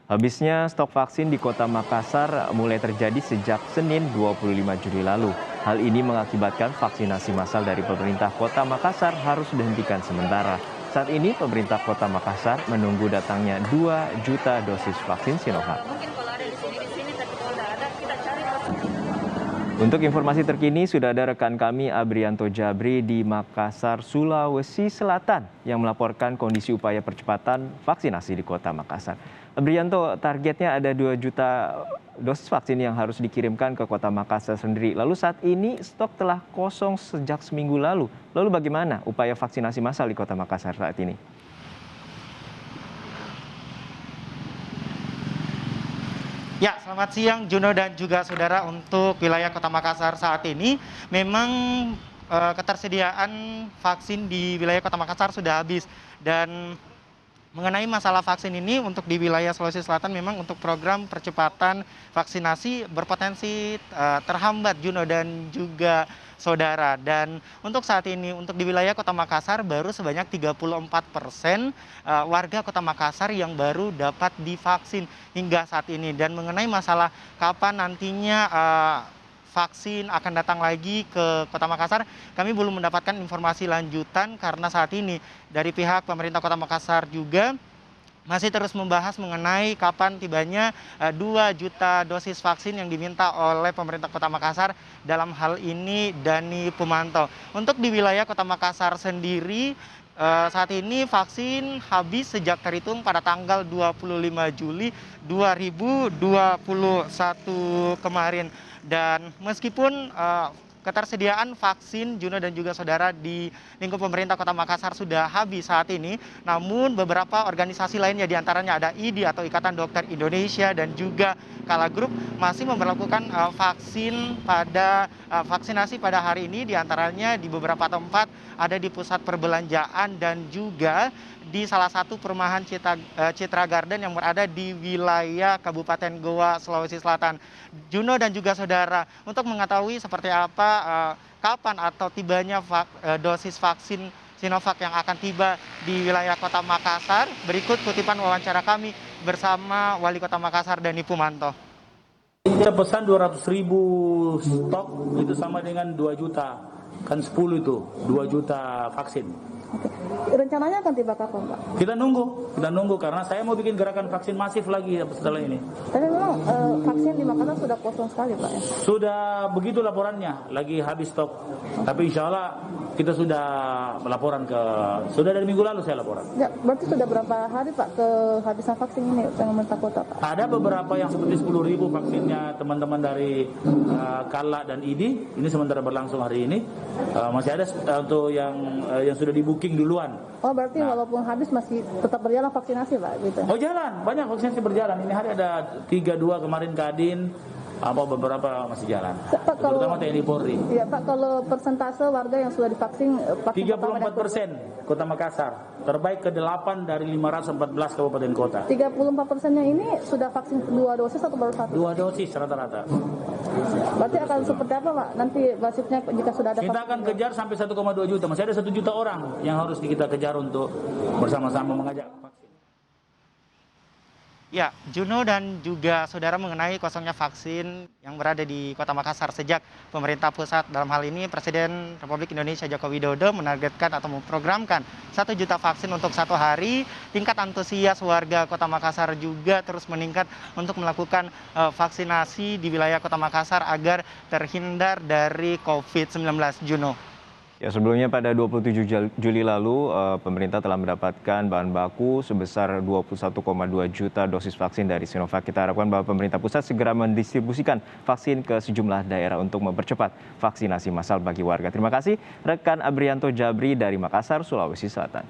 Habisnya stok vaksin di Kota Makassar mulai terjadi sejak Senin 25 Juli lalu. Hal ini mengakibatkan vaksinasi massal dari pemerintah Kota Makassar harus dihentikan sementara. Saat ini pemerintah Kota Makassar menunggu datangnya 2 juta dosis vaksin Sinovac. Untuk informasi terkini, sudah ada rekan kami Abrianto Jabri di Makassar, Sulawesi Selatan yang melaporkan kondisi upaya percepatan vaksinasi di Kota Makassar. Abrianto, targetnya ada 2 juta dosis vaksin yang harus dikirimkan ke Kota Makassar sendiri. Lalu saat ini stok telah kosong sejak seminggu lalu. Lalu bagaimana upaya vaksinasi massal di Kota Makassar saat ini? Ya, selamat siang Juno dan juga saudara. Untuk wilayah Kota Makassar saat ini memang ketersediaan vaksin di wilayah Kota Makassar sudah habis. Dan mengenai masalah vaksin ini untuk di wilayah Sulawesi Selatan memang untuk program percepatan vaksinasi berpotensi terhambat Juno dan juga saudara. Dan untuk saat ini untuk di wilayah Kota Makassar baru sebanyak 34% warga Kota Makassar yang baru dapat divaksin hingga saat ini. Dan mengenai masalah kapan nantinya vaksin akan datang lagi ke Kota Makassar, kami belum mendapatkan informasi lanjutan karena saat ini dari pihak pemerintah Kota Makassar juga masih terus membahas mengenai kapan tibanya 2 juta dosis vaksin yang diminta oleh pemerintah Kota Makassar, dalam hal ini Dani Pumanto. Untuk di wilayah Kota Makassar sendiri, saat ini vaksin habis sejak terhitung pada tanggal 25 Juli 2021 kemarin. Dan meskipun ketersediaan vaksin Juno dan juga saudara di lingkup pemerintah Kota Makassar sudah habis saat ini, namun beberapa organisasi lainnya diantaranya ada IDI atau Ikatan Dokter Indonesia dan juga Kala Group masih memperlakukan vaksinasi pada hari ini, diantaranya di beberapa tempat ada di pusat perbelanjaan dan juga di salah satu perumahan Citra Garden yang berada di wilayah Kabupaten Goa, Sulawesi Selatan. Juno dan juga saudara, untuk mengetahui seperti apa kapan atau tibanya dosis vaksin Sinovac yang akan tiba di wilayah Kota Makassar, berikut kutipan wawancara kami bersama Wali Kota Makassar Dani Pumanto. Kita pesan 200.000 stok, itu sama dengan 2 juta, kan 10 itu 2 juta vaksin. Oke. Rencananya akan tiba kapan, Pak? Kita nunggu karena saya mau bikin gerakan vaksin masif lagi setelah ini. Tapi memang vaksin di Makassar sudah kosong sekali, Pak, ya? Sudah begitu laporannya, lagi habis stok. Tapi insya Allah kita sudah melaporan sudah dari minggu lalu saya laporan. Ya, berarti sudah berapa hari, Pak, kehabisan vaksin ini pemerintah kota, Pak? Ada beberapa yang seperti 10.000 vaksinnya teman-teman dari Kala dan IDI, ini sementara berlangsung hari ini. Masih ada untuk yang sudah di-booking duluan. Oh, berarti walaupun habis masih tetap berjalan vaksinasi, Pak, gitu? Oh, jalan, banyak vaksinasi berjalan. Ini hari ada 32 kemarin Kadin, beberapa masih jalan. Pak, terutama TNI Polri. Iya, Pak, kalau persentase warga yang sudah divaksin 34% Kota Makassar, terbaik ke-8 dari 514 kabupaten kota. 34%-nya ini sudah vaksin 2 dosis atau baru 1? 2 dosis rata-rata. Berarti akan seperti apa, Pak? Nanti basisnya jika sudah ada kita akan kejar sampai 1,2 juta. Masih ada 1 juta orang yang harus kita kejar untuk bersama-sama mengajak vaksin. Ya, Juno dan juga saudara, mengenai kosongnya vaksin yang berada di Kota Makassar sejak pemerintah pusat, dalam hal ini Presiden Republik Indonesia Joko Widodo menargetkan atau memprogramkan 1 juta vaksin untuk 1 hari. Tingkat antusias warga Kota Makassar juga terus meningkat untuk melakukan vaksinasi di wilayah Kota Makassar agar terhindar dari COVID-19, Juno. Ya, sebelumnya pada 27 Juli lalu, pemerintah telah mendapatkan bahan baku sebesar 21,2 juta dosis vaksin dari Sinovac. Kita harapkan bahwa pemerintah pusat segera mendistribusikan vaksin ke sejumlah daerah untuk mempercepat vaksinasi massal bagi warga. Terima kasih rekan Abrianto Jabri dari Makassar, Sulawesi Selatan.